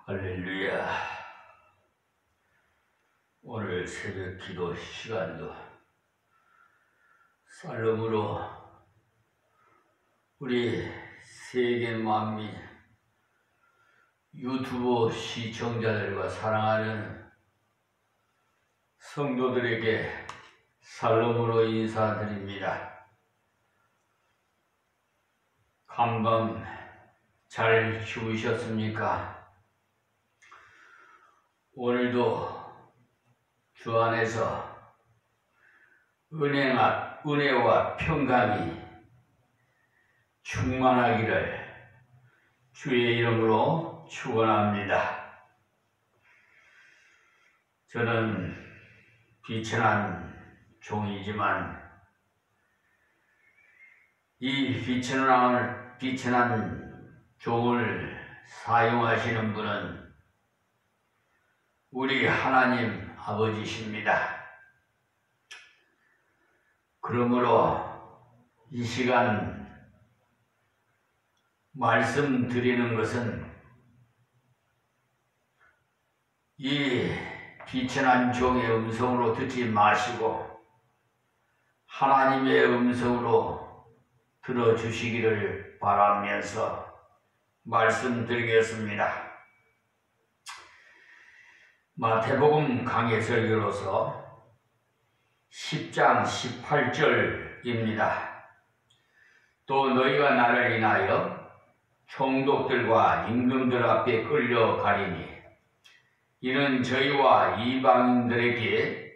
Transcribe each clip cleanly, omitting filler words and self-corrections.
할렐루야. 오늘 새벽 기도 시간도 살롬으로 우리 세계 만민 유튜브 시청자들과 사랑하는 성도들에게 살롬으로 인사드립니다. 간밤 잘 주무셨습니까? 오늘도 주 안에서 은혜와 평강이 충만하기를 주의 이름으로 축원합니다. 저는 비천한 종이지만 이 비천한 종을 사용하시는 분은 우리 하나님 아버지십니다. 그러므로 이 시간 말씀드리는 것은 이 비천한 종의 음성으로 듣지 마시고 하나님의 음성으로 들어주시기를 바라면서 말씀드리겠습니다. 마태복음 강해 설교로서 10장 18절입니다. 또 너희가 나를 인하여 총독들과 임금들 앞에 끌려가리니 이는 저희와 이방인들에게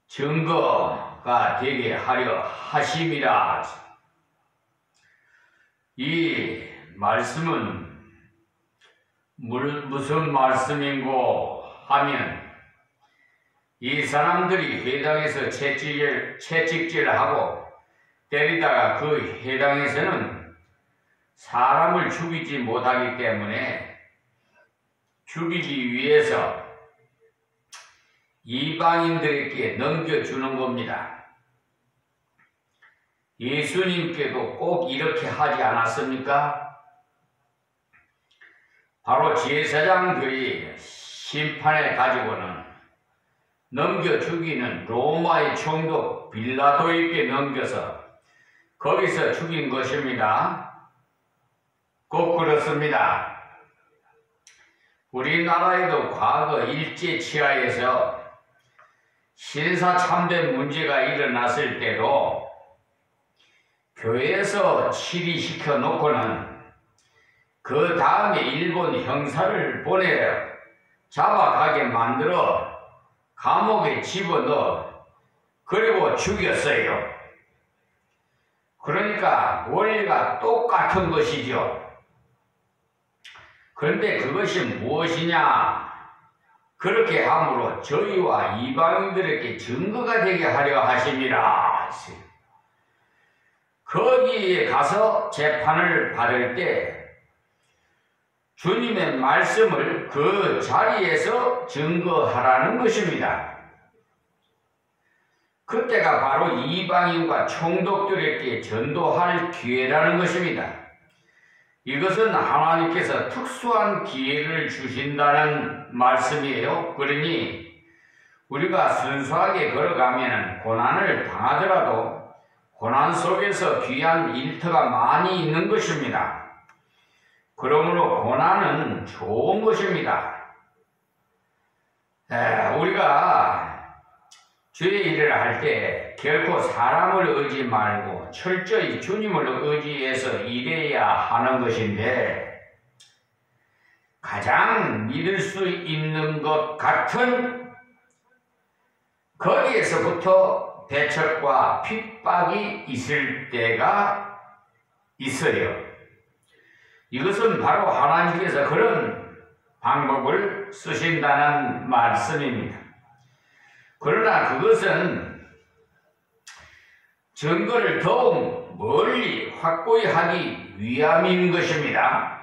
증거가 되게 하려 하심이라. 이 말씀은 무슨 말씀인고 하면 이 사람들이 회당에서 채찍질하고 때리다가 그 회당에서는 사람을 죽이지 못하기 때문에 죽이기 위해서 이방인들에게 넘겨주는 겁니다. 예수님께도 꼭 이렇게 하지 않았습니까? 바로 제사장들이 심판해 가지고는 넘겨 죽이는 로마의 총독 빌라도에게 넘겨서 거기서 죽인 것입니다. 꼭 그렇습니다. 우리나라에도 과거 일제치하에서 신사참배 문제가 일어났을 때도 교회에서 치리시켜 놓고는 그 다음에 일본 형사를 보내 잡아가게 만들어 감옥에 집어넣어 그리고 죽였어요. 그러니까 원리가 똑같은 것이죠. 그런데 그것이 무엇이냐? 그렇게 함으로 저희와 이방인들에게 증거가 되게 하려 하심이라. 거기에 가서 재판을 받을 때 주님의 말씀을 그 자리에서 증거하라는 것입니다. 그때가 바로 이방인과 총독들에게 전도할 기회라는 것입니다. 이것은 하나님께서 특수한 기회를 주신다는 말씀이에요. 그러니 우리가 순수하게 걸어가면 고난을 당하더라도 고난 속에서 귀한 일터가 많이 있는 것입니다. 그러므로 고난은 좋은 것입니다. 우리가 주의 일을 할 때 결코 사람을 의지 말고 철저히 주님을 의지해서 일해야 하는 것인데 가장 믿을 수 있는 것 같은 거기에서부터 배척과 핍박이 있을 때가 있어요. 이것은 바로 하나님께서 그런 방법을 쓰신다는 말씀입니다. 그러나 그것은 증거를 더욱 멀리 확고히 하기 위함인 것입니다.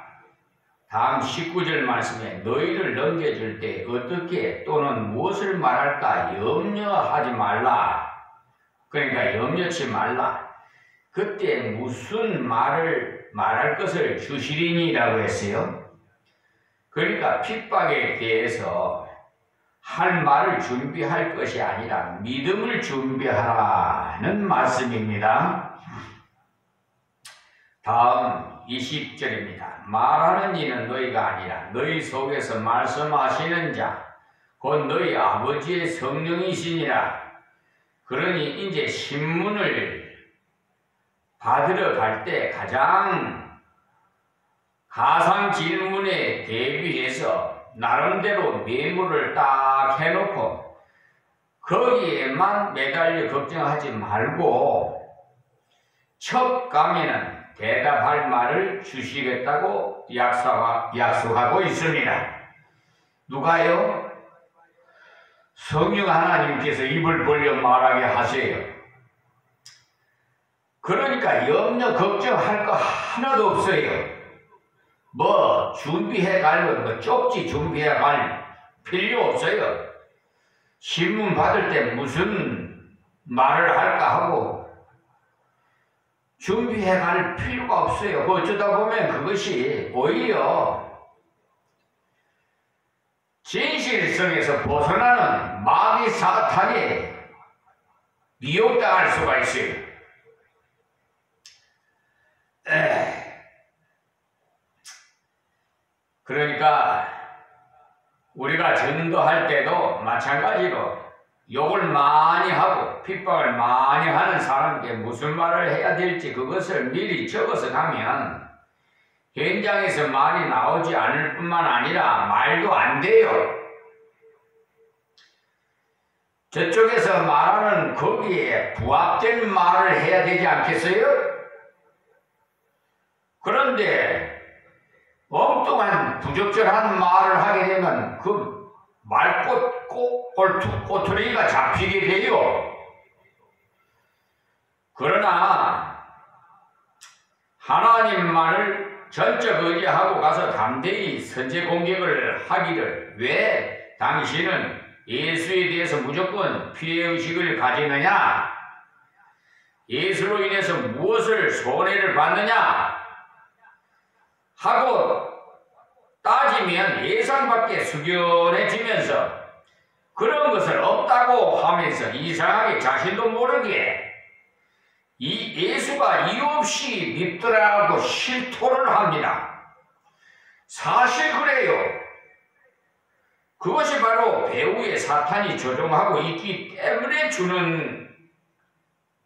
다음 19절 말씀에 너희를 넘겨줄 때 어떻게 또는 무엇을 말할까 염려하지 말라. 그러니까 염려치 말라. 그때 무슨 말을 말할 것을 주시리니라고 했어요. 그러니까 핍박에 대해서 할 말을 준비할 것이 아니라 믿음을 준비하라는 말씀입니다. 다음 20절입니다. 말하는 이는 너희가 아니라 너희 속에서 말씀하시는 자 곧 너희 아버지의 성령이시니라. 그러니 이제 신문을 받으러 갈 때 가장 가상 질문에 대비해서 나름대로 메모를 딱 해놓고 거기에만 매달려 걱정하지 말고 첫 가면은 대답할 말을 주시겠다고 약속하고 있습니다. 누가요? 성령 하나님께서 입을 벌려 말하게 하세요. 그러니까 염려 걱정할 거 하나도 없어요. 뭐 준비해 갈 거 쪽지 준비해 갈 필요 없어요. 신문 받을 때 무슨 말을 할까 하고 준비해 갈 필요가 없어요. 어쩌다 보면 그것이 오히려 진실성에서 벗어나는 마귀 사탄에 미혹당할 수가 있어요. 그러니까 우리가 전도할 때도 마찬가지로 욕을 많이 하고 핍박을 많이 하는 사람에게 무슨 말을 해야 될지 그것을 미리 적어서 가면 현장에서 말이 나오지 않을 뿐만 아니라 말도 안 돼요. 저쪽에서 말하는 거기에 부합된 말을 해야 되지 않겠어요? 그런데 엉뚱한 부적절한 말을 하게 되면 그 꼬투리가 잡히게 돼요. 그러나 하나님만을 전적 의지하고 가서 담대히 선제 공격을 하기를 왜 당신은 예수에 대해서 무조건 피해의식을 가지느냐? 예수로 인해서 무엇을 손해를 받느냐? 하고 따지면 예상 밖에 숙연해지면서 그런 것을 없다고 하면서 이상하게 자신도 모르게 이 예수가 이유 없이 믿더라고 실토를 합니다. 사실 그래요. 그것이 바로 배후에 사탄이 조종하고 있기 때문에 주는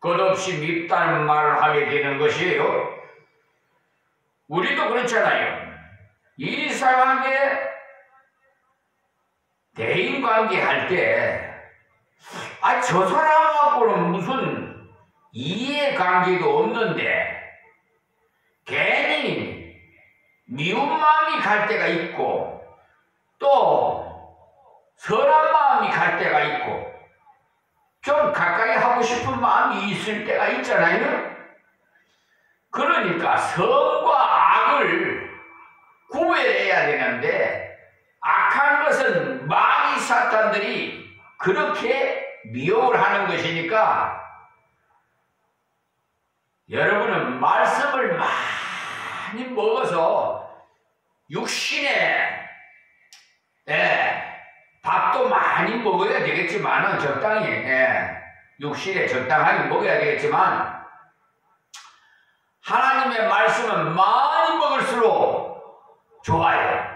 것 없이 믿다는 말을 하게 되는 것이에요. 우리도 그렇잖아요. 이상하게 대인관계 할 때 저 사람하고는 무슨 이해관계도 없는데 괜히 미운 마음이 갈 때가 있고 또 선한 마음이 갈 때가 있고 좀 가까이 하고 싶은 마음이 있을 때가 있잖아요. 그러니까 선과 악을 구별해야 되는데 악한 것은 마귀 사탄들이 그렇게 미혹을 하는 것이니까 여러분은 말씀을 많이 먹어서 육신에 밥도 많이 먹어야 되겠지만 적당히 육신에 적당하게 먹어야 되겠지만 하나님의 말씀은 많이 먹을수록 좋아요.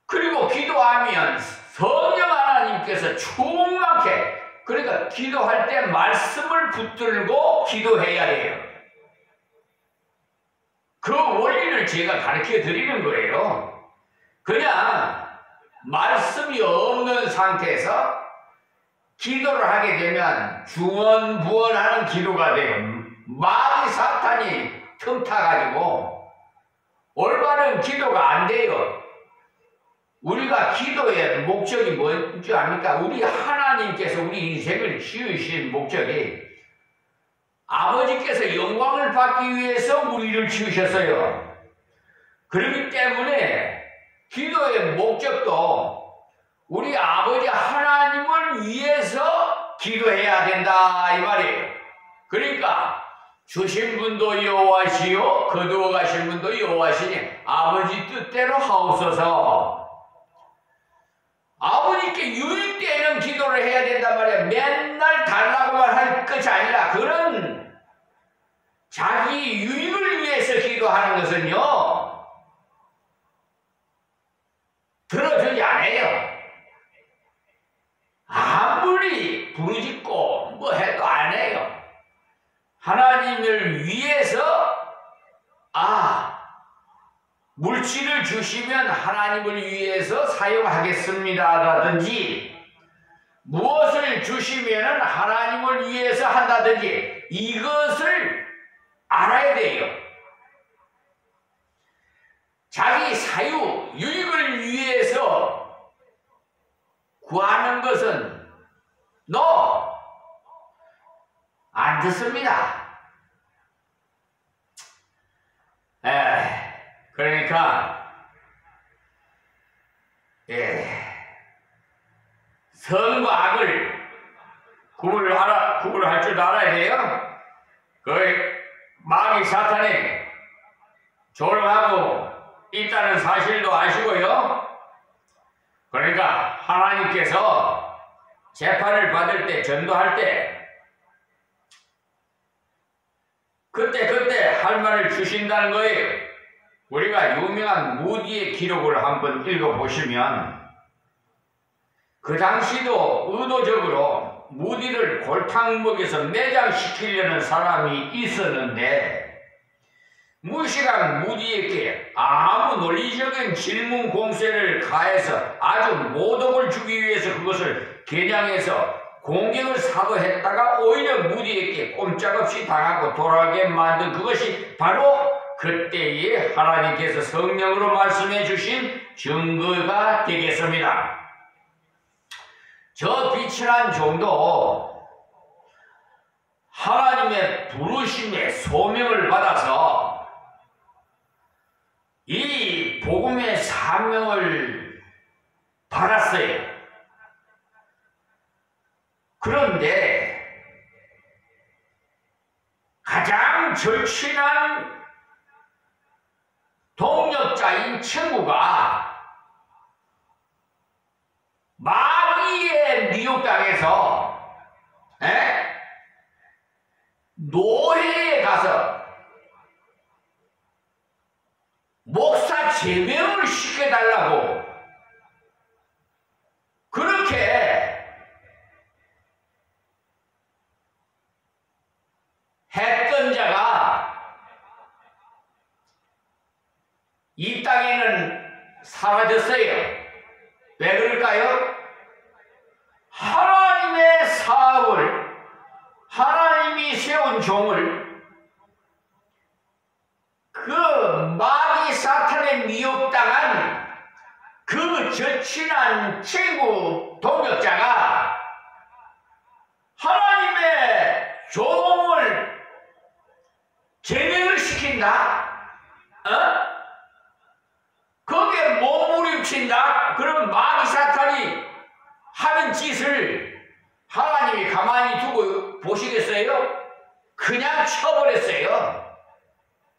그리고 기도하면 성령 하나님께서 충만케 그러니까 기도할 때 말씀을 붙들고 기도해야 돼요. 그 원리를 제가 가르쳐 드리는 거예요. 그냥 말씀이 없는 상태에서 기도를 하게 되면 중언부언하는 기도가 돼요. 마귀 사탄이 틈타가지고 올바른 기도가 안 돼요. 우리가 기도의 목적이 뭔지 압니까? 우리 하나님께서 우리 인생을 지으신 목적이 아버지께서 영광을 받기 위해서 우리를 지으셨어요. 그렇기 때문에 기도의 목적도 우리 아버지 하나님을 위해서 기도해야 된다 이 말이에요. 그러니까 주신 분도 여호와시요 거두어 가신 분도 여호와시니 아버지 뜻대로 하옵소서. 아버지께 유익되는 기도를 해야 된단 말이야. 맨날 달라고만 할 것이 아니라 그런 자기 유익을 위해서 기도하는 것은요 들어주지 않아요. 아무리 부르짖고 뭐 해도 안 해요. 하나님을 위해서 물질을 주시면 하나님을 위해서 사용하겠습니다 라든지 무엇을 주시면 하나님을 위해서 한다든지 이것을 알아야 돼요. 자기 사유, 유익을 위해서 구하는 것은 안 듣습니다. 그러니까 선과 악을 구분할 줄 알아야 돼요. 그 마귀 사탄이 조롱하고 있다는 사실도 아시고요. 그러니까 하나님께서 재판을 받을 때, 전도할 때 그때 할 말을 주신다는 거예요. 우리가 유명한 무디의 기록을 한번 읽어보시면 그 당시도 의도적으로 무디를 골탕 먹여서 매장시키려는 사람이 있었는데 무시한 무디에게 아무 논리적인 질문 공세를 가해서 아주 모독을 주기 위해서 그것을 겨냥해서 공격을 사도했다가 오히려 무디에게 꼼짝없이 당하고 돌아가게 만든 그것이 바로 그때에 하나님께서 성령으로 말씀해 주신 증거가 되겠습니다. 저 비천한 종도 하나님의 부르심의 소명을 받아서 이 복음의 사명을 받았어요. 그런데 가장 절친한 동력자인 친구가 마귀의 미혹당해서 노예에 가서 목사 제명을 시켜달라고 그렇게 했던 자가 이 땅에는 사라졌어요. 왜 그럴까요? 하나님의 사업을 하나님이 세운 종을 그 마귀 사탄에 미혹당한 그 절친한 친구 동역자가 하나님의 종을 제명을 시킨다? 거기에 몸부림친다? 그럼 마귀 사탄이 하는 짓을 하나님이 가만히 두고 보시겠어요? 그냥 쳐버렸어요.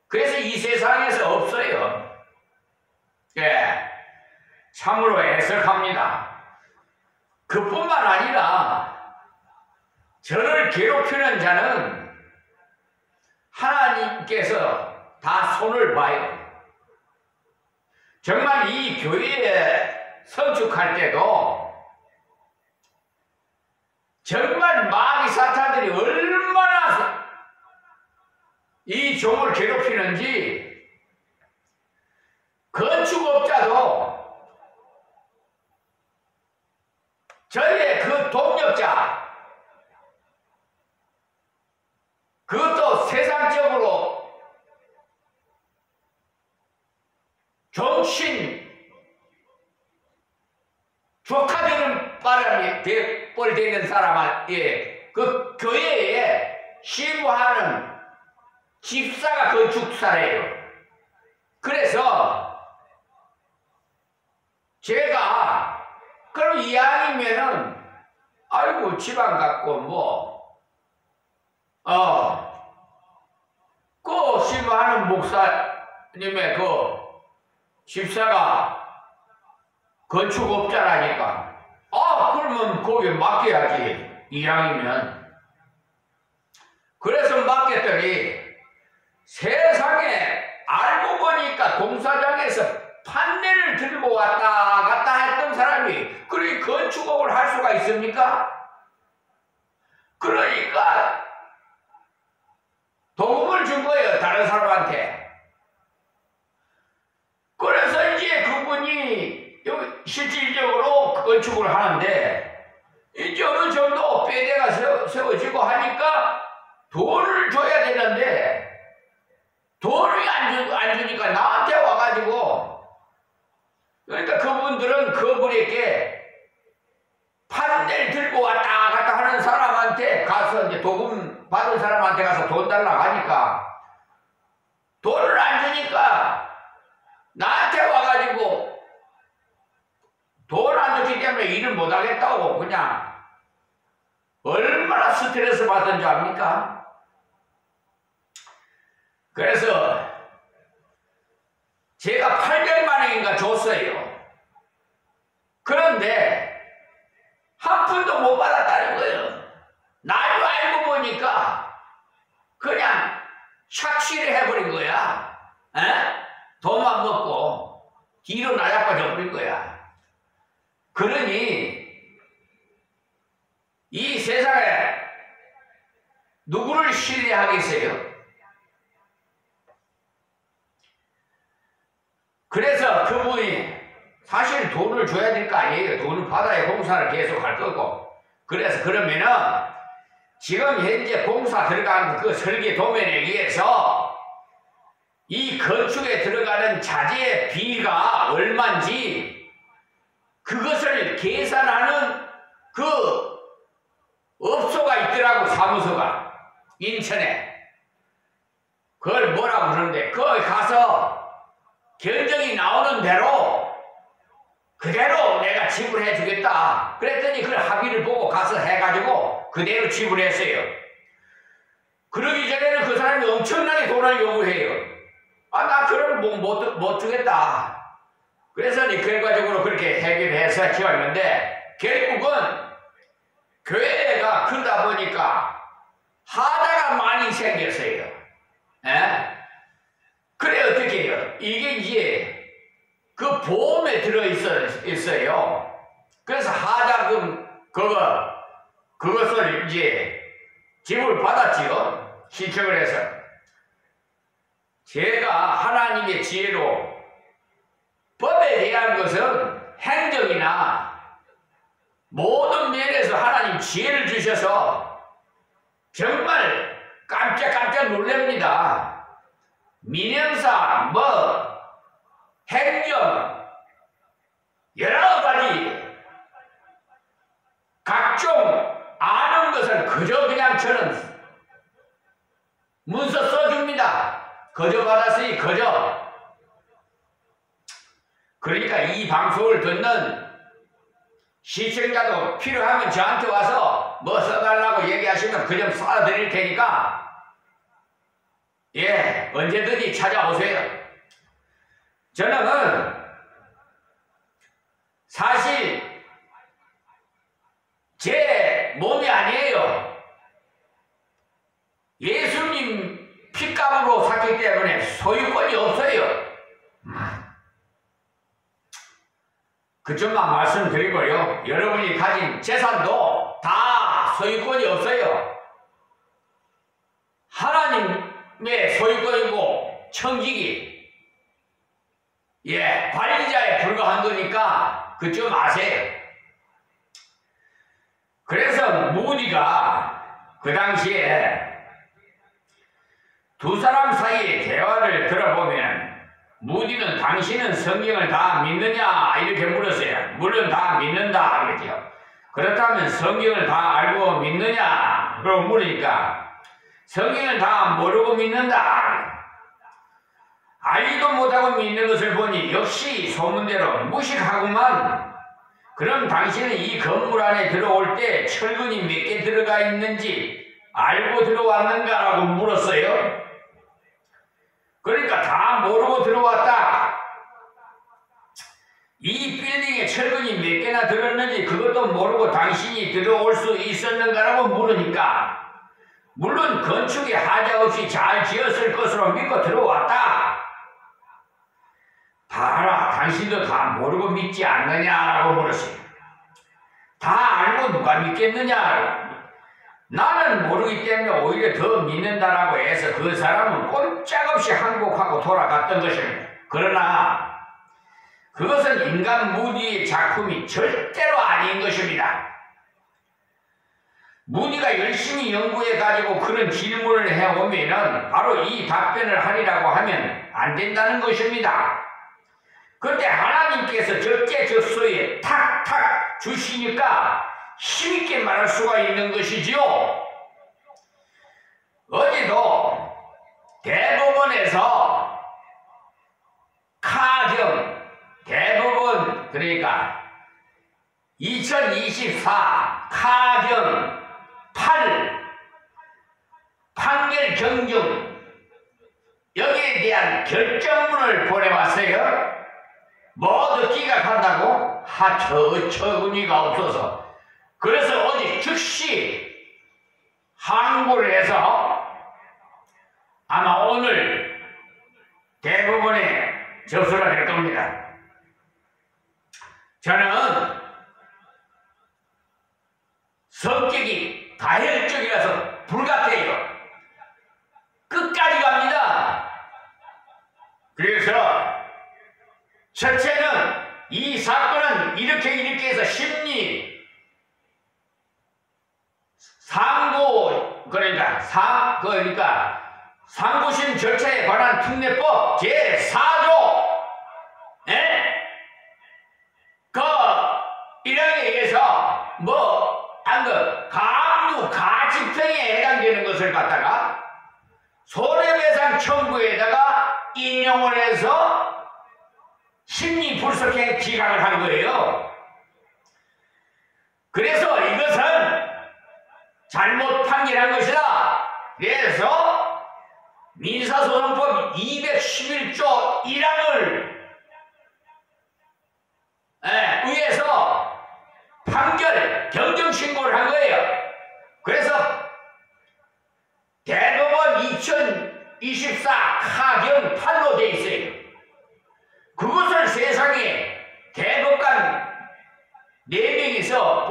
그래서 이 세상에서 없어요. 참으로 애석합니다. 그뿐만 아니라 저를 괴롭히는 자는 하나님께서 다 손을 봐요. 정말 이 교회에 성축할 때도 정말 마귀 사탄들이 얼마나 이 종을 괴롭히는지 건축업자도 저희의 그 동력자 그것도 세상적으로 정신 조카되는 바람이 뻘되는 사람한테 그 교회에 신고하는 집사가 건축사래요. 그래서 제가 그럼 이왕이면은 아이고 지방 갖고 다른 목사님의 그 집사가 건축업자라니까 그러면 거기 맡겨야지 이왕이면. 그래서 맡겼더니 세상에 알고 보니까 공사장에서 판넬을 들고 왔다 갔다 했던 사람이 그렇게 건축업을 할 수가 있습니까? 그러니까 도움을 준 거예요, 다른 사람한테. 그래서 이제 그분이 여기 실질적으로 건축을 하는데 이제 어느 정도 뼈대가 세워지고 하니까 돈을 줘야 되는데 돈을 안 주니까 나한테 와가지고, 그러니까 그분들은 그분에게 판넬 들고 왔다 갔다 하는 사람한테 가서 이제 도금 받은 사람한테 가서 돈 달라고 하니까 돈을 안 주니까 나한테 와가지고 돈 안 줬기 때문에 일을 못 하겠다고 그냥 얼마나 스트레스 받은 줄 압니까? 그래서 제가 800만 원인가 줬어요. 그런데 한 푼도 못 받았다는 거예요. 나도 알고 보니까 그냥 착취를 해버린 거야. 돈만 먹고 뒤로 나자빠져 버린 거야. 그러니 이 세상에 누구를 신뢰하겠어요? 그래서 그분이 사실 돈을 줘야 될 거 아니에요. 돈을 받아야 공사를 계속 할 거고. 그래서 그러면은 지금 현재 공사 들어가는 그 설계 도면에 의해서 이 건축에 들어가는 자재 비가 얼마인지 그것을 계산하는 그 업소가 있더라고, 사무소가. 인천에. 그걸 뭐라고 그러는데 거기 가서 견적이 나오는 대로 그대로 내가 지불해 주겠다. 그랬더니 그 합의를 보고 가서 해가지고 그대로 지불했어요. 그러기 전에는 그 사람이 엄청나게 돈을 요구해요. 나 그럼 못 주겠다. 그래서 결과적으로 그렇게 해결해서 지었는데 결국은 교회가 그러다 보니까 하자가 많이 생겼어요. 그래 어떻게 해요? 이게 이제 그 보험에 들어있어요. 그래서 하자금 그것을 이제 지불 받았지요. 신청을 해서. 제가 하나님의 지혜로 법에 대한 것은 행정이나 모든 면에서 하나님 지혜를 주셔서 정말 깜짝 놀랍니다. 민영사, 행정, 여러 가지 각종 아는 것을 그저 그냥 저는 문서 써줍니다. 그저 받았으니 그저. 그러니까 이 방송을 듣는 시청자도 필요하면 저한테 와서 뭐 써달라고 얘기하시면 그 점 써드릴 테니까 언제든지 찾아오세요. 저는 사실 제 몸이 아니에요. 예수님 핏값으로 샀기 때문에 소유권이 없어요. 그 점만 말씀드리고요. 여러분이 가진 재산도 다 소유권이 없어요. 하나님의 소유권이고 청직이 관리자에 불과한 거니까 그 점 아세요. 그래서 무디가 그 당시에 두 사람 사이의 대화를 들어보면 무디는 당신은 성경을 다 믿느냐 이렇게 물었어요. 물론 다 믿는다 그랬죠. 그렇다면 성경을 다 알고 믿느냐 그러고 물으니까 성경을 다 모르고 믿는다. 알지도 못하고 믿는 것을 보니 역시 소문대로 무식하구만. 그럼 당신은 이 건물 안에 들어올 때 철근이 몇 개 들어가 있는지 알고 들어왔는가라고 물었어요. 그러니까 다 모르고 들어왔다. 이 빌딩에 철근이 몇 개나 들었는지 그것도 모르고 당신이 들어올 수 있었는가라고 물으니까 물론 건축에 하자 없이 잘 지었을 것으로 믿고 들어왔다. 봐라, 당신도 다 모르고 믿지 않느냐라고 물었어요. 다 알고 누가 믿겠느냐? 나는 모르기 때문에 오히려 더 믿는다라고 해서 그 사람은 꼼짝없이 항복하고 돌아갔던 것입니다. 그러나 그것은 인간 무디의 작품이 절대로 아닌 것입니다. 무디가 열심히 연구해가지고 그런 질문을 해오면은 바로 이 답변을 하리라고 하면 안 된다는 것입니다. 그런데 하나님께서 적재적소에 탁탁 주시니까 힘있게 말할 수가 있는 것이지요. 어제도 대법원에서 대법원 그러니까 2024 카경 8 판결 경중 여기에 대한 결정문을 보내왔어요. 모두 기각한다고? 어처구니가 없어서. 그래서 어제 즉시 항고를 해서 아마 오늘 대법원에 접수를 할 겁니다. 저는 성격이 다혈적이라서 불같아요. 끝까지 갑니다. 그래서 첫째는 이 사건은 이렇게 해서 심리 상고 그러니까 상고심 절차에 관한 특례법 제4조 그 1항에 의해서 강도 가집행에 해당되는 것을 갖다가 손해배상 청구에다가 인용을 해서 심리 불속행 기각을 한 거예요. 그래서 이것은 잘못 판결한 것이다. 그래서 민사소송법 211조 1항을 의해서 판결 경정신고를 한 거예요. 그래서 대법원 2024 카경 8로 돼 있어요. 그것을 세상에 대법관 4명이서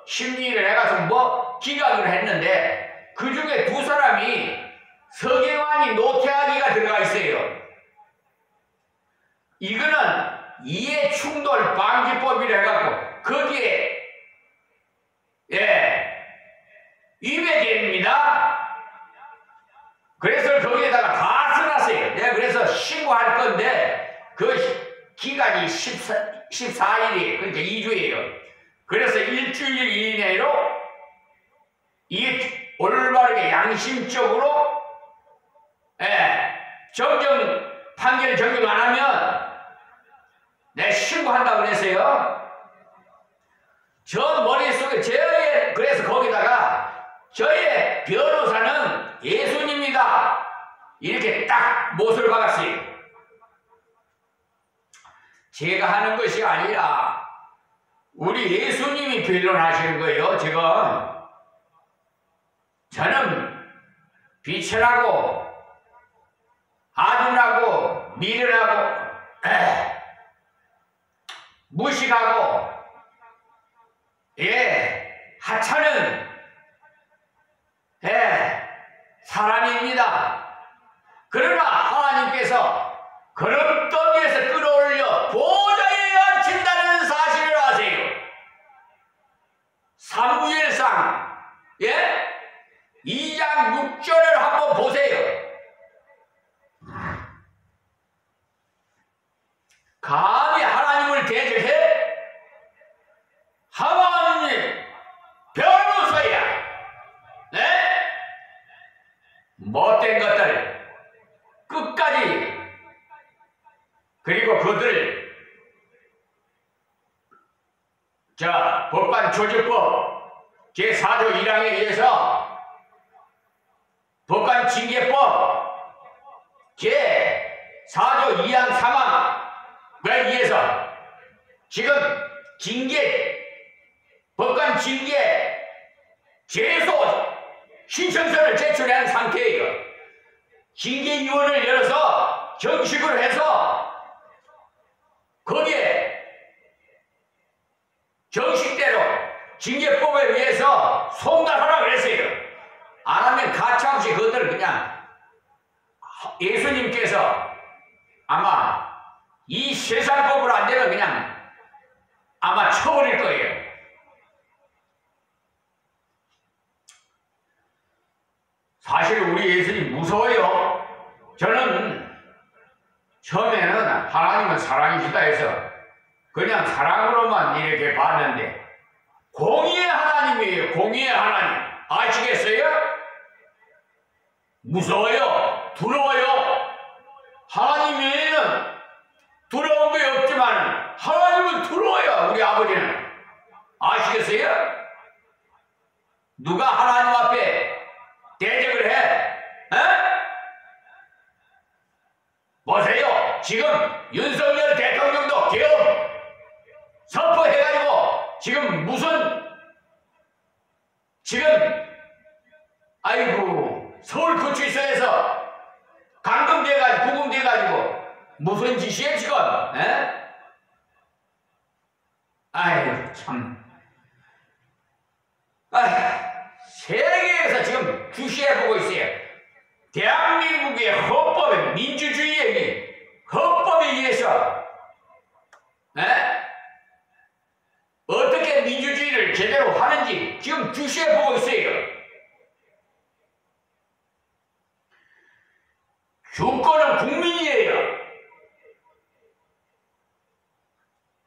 심리를 해가지고 기각을 했는데 그 중에 2사람이 서경환이 노태하기가 들어가 있어요. 이거는 이해충돌 방지법이라 해갖고 거기에 위배됩니다. 그래서 거기에다가 다 써놨어요. 내가 그래서 신고할 건데 그 기간이 14일이에요. 그러니까 2주예요. 그래서 일주일 이내로 이게 올바르게 양심적으로 판결 적용 안 하면 내가 신고한다고 그랬어요. 저 머릿속에 그래서 거기다가 저의 변호사는 예수님이다 이렇게 딱 못을 박았어요. 제가 하는 것이 아니라 우리 예수님이 변론하시는 거예요. 지금 저는 비천하고 아둔하고 미련하고 무식하고 하찮은 사람입니다. 그러나 하나님께서 걸음더미에서 끌어올려 보좌에 앉힌다는 사실을 아세요. 사무엘상 2장 6절을 한번 보세요. 감히 하나님을 대적해? 하나님 변호사야. 못된 것들 끝까지. 그리고 그들 법관조직법 제4조 1항에 의해서 법관징계법 제 4조 2항 3항에 의해서 지금 징계, 법관 징계 제소 신청서를 제출한 상태예요. 징계위원회를 열어서 정식으로 해서 거기에 정식대로 징계법에 의해서 송달하라 그랬어요. 안 하면 가차없이 그것들을 그냥 예수님께서 아마 이 세상법으로 안 되면 그냥 아마 쳐버릴 거예요. 사실 우리 예수님 무서워요. 저는 처음에는 하나님은 사랑이시다 해서 그냥 사랑으로만 이렇게 봤는데 공의의 하나님이에요. 공의의 하나님. 아시겠어요? 무서워요. 두려워요. 하나님 외에는 두려운 게 없지만 하나님은 두려워요. 우리 아버지는. 아시겠어요? 누가 하나님 앞에 대적을 해? 에? 보세요. 지금 윤석열 대통령도 계엄 선포해가지고 지금 무슨 지금 아이고 서울구치소에서 감금돼가지고 구금돼가지고 무슨 짓이에요 지금? 에? 아이고 참. 세계에서 지금 주시해보고 있어요. 대한민국의 헌법에 민주주의의 헌법에 의해서 어떻게 민주주의를 제대로 하는지 지금 주시해보고 있어요. 주권은 국민이에요.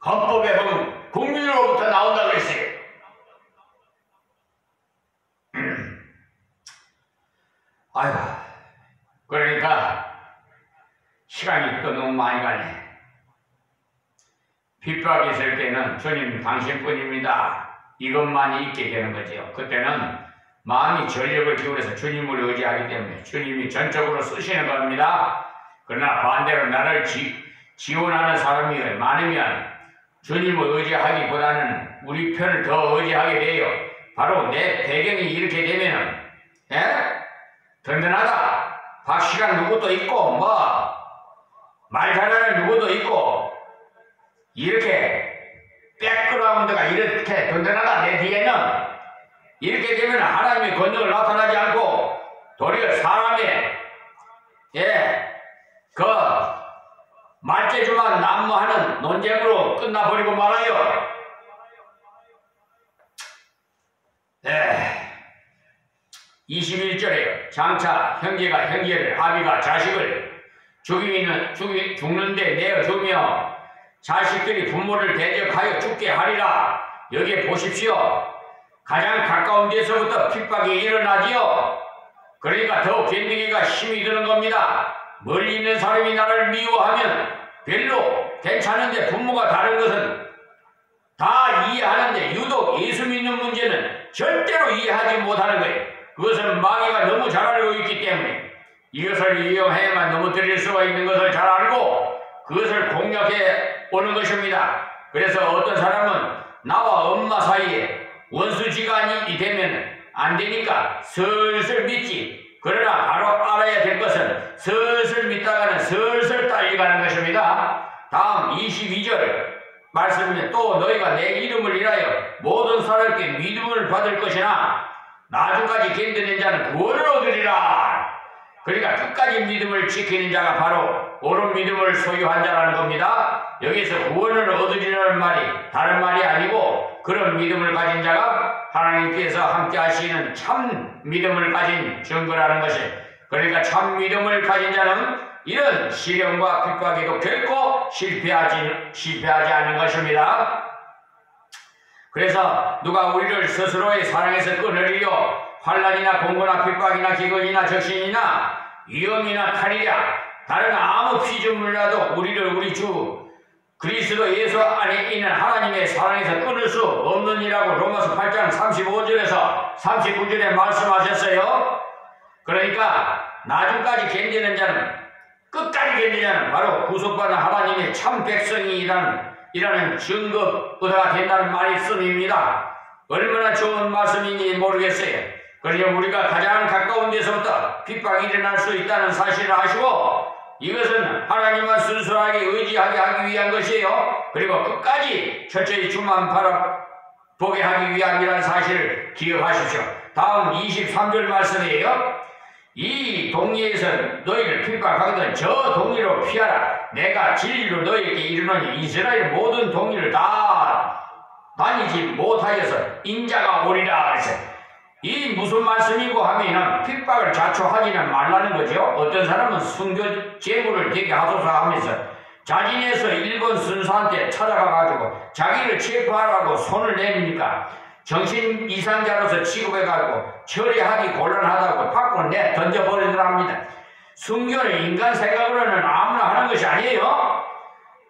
헌법에 보면 국민으로부터 나온다고 했어요. 아이고, 그러니까 시간이 또 너무 많이 가네. 핍박이 있을 때는 주님 당신뿐입니다. 이것만이 있게 되는 거죠. 그때는 마음이 전력을 기울여서 주님을 의지하기 때문에 주님이 전적으로 쓰시는 겁니다. 그러나 반대로 나를 지원하는 사람이 많으면 주님을 의지하기보다는 우리 편을 더 의지하게 돼요. 바로 내 배경이 이렇게 되면은 든든하다. 박씨가 누구도 있고 말 잘하는 누구도 있고 이렇게 백그라운드가 이렇게 든든하다. 내 뒤에는 이렇게 되면 하나님의 권능을 나타나지 않고 도리어 사람의 그 말재주만 난무하는 논쟁으로 끝나버리고 말아요. 21절에 장차 형제가 형제를 아비가 자식을 죽는데 내어 주며 자식들이 부모를 대적하여 죽게 하리라. 여기에 보십시오. 가장 가까운 데서부터 핍박이 일어나지요. 그러니까 더욱 견디기가 힘이 드는 겁니다. 멀리 있는 사람이 나를 미워하면 별로 괜찮은데 부모가 다른 것은 다 이해하는데 유독 예수 믿는 문제는 절대로 이해하지 못하는 거예요. 그것은 마귀가 너무 잘 알고 있기 때문에 이것을 이용해야만 넘어뜨릴 수가 있는 것을 잘 알고 그것을 공략해 오는 것입니다. 그래서 어떤 사람은 나와 엄마 사이에 원수지간이 되면 안 되니까 슬슬 믿지. 그러나 바로 알아야 될 것은 슬슬 믿다가는 슬슬 딸려가는 것입니다. 다음 22절 말씀에 또 너희가 내 이름을 인하여 모든 사람에게 믿음을 받을 것이나 나중까지 견디는 자는 구원을 얻으리라. 그러니까 끝까지 믿음을 지키는 자가 바로 옳은 믿음을 소유한 자라는 겁니다. 여기서 구원을 얻으리라는 말이 다른 말이 아니고 그런 믿음을 가진 자가 하나님께서 함께 하시는 참 믿음을 가진 증거라는 것이. 그러니까 참 믿음을 가진 자는 이런 시련과 핍박에도 결코 실패하지 않은 것입니다. 그래서 누가 우리를 스스로의 사랑에서 끊으리려 환난이나 공고나 핍박이나 기근이나 적신이나 위험이나 칼이랴 다른 아무 피조물이라도 우리를 우리 주 그리스도 예수 안에 있는 하나님의 사랑에서 끊을 수 없느니라고 로마서 8장 35절에서 39절에 말씀하셨어요. 그러니까 나중까지 견디는 자는 끝까지 견디자는 바로 구속받은 하나님의 참 백성이라는 증거가 된다는 말씀입니다. 얼마나 좋은 말씀인지 모르겠어요. 그러니 우리가 가장 가까운 데서부터 핍박이 일어날 수 있다는 사실을 아시고 이것은 하나님만 순수하게 의지하게 하기 위한 것이에요. 그리고 끝까지 철저히 주만 바라보게 하기 위함이라는 사실을 기억하십시오. 다음 23절 말씀이에요. 이 동리에서 너희를 핍박하거든 저 동리로 피하라. 내가 진리로 너희에게 이르노니 이스라엘 모든 동리를 다 다니지 못하여서 인자가 오리라. 그래서 이 무슨 말씀이고 하면은 핍박을 자초하지는 말라는 거죠. 어떤 사람은 순교 제물을 되게 하소서 하면서 자진해서 일본 순사한테 찾아가가지고 자기를 체포하라고 손을 내미니까 정신 이상자로서 취급해가지고 처리하기 곤란하다고 밖으로 던져버리더랍니다. 순교는 인간 생각으로는 아무나 하는 것이 아니에요.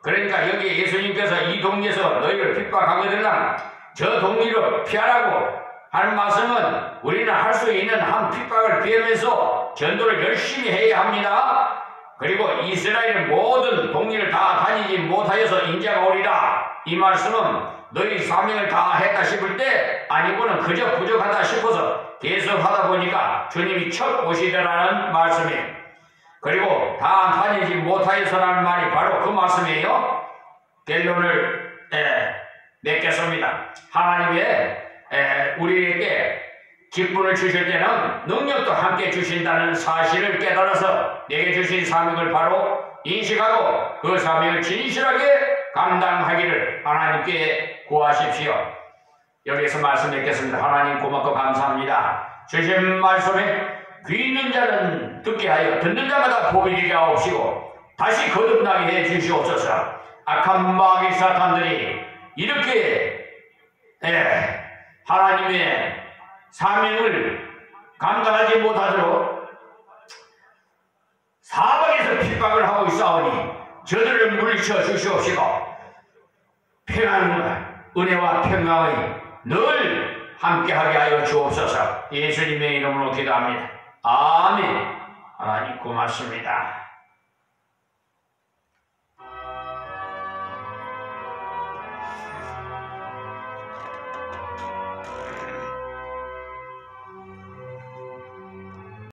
그러니까 여기 예수님께서 이 동리에서 너희를 핍박하거든요 저 동리로 피하라고 하는 말씀은 우리는 할 수 있는 한 핍박을 피하면서 전도를 열심히 해야 합니다. 그리고 이스라엘의 모든 동리를 다 다니지 못하여서 인자가 오리라. 이 말씀은 너희 사명을 다 했다 싶을 때 아니고는 그저 부족하다 싶어서 계속 하다 보니까 주님이 첫 오시더라는 말씀이에요. 그리고 다 다니지 못하여서라는 말이 바로 그 말씀이에요. 결론을 맺겠습니다. 하나님의 우리에게 직분을 주실 때는 능력도 함께 주신다는 사실을 깨달아서 내게 주신 사명을 바로 인식하고 그 사명을 진실하게 감당하기를 하나님께 구하십시오. 여기서 말씀 맺겠습니다. 하나님 고맙고 감사합니다. 주신 말씀에 귀 있는 자는 듣게 하여 듣는 자마다 복이 되게 하옵시고 다시 거듭나게 해 주시옵소서. 악한 마귀 사탄들이 이렇게 하나님의 사명을 감당하지 못하도록 사방에서 핍박을 하고 있사오니 저들을 물리쳐 주시옵시고 평안과 은혜와 평강의 늘 함께하게 하여 주옵소서. 예수님의 이름으로 기도합니다. 아멘. 하나님 고맙습니다.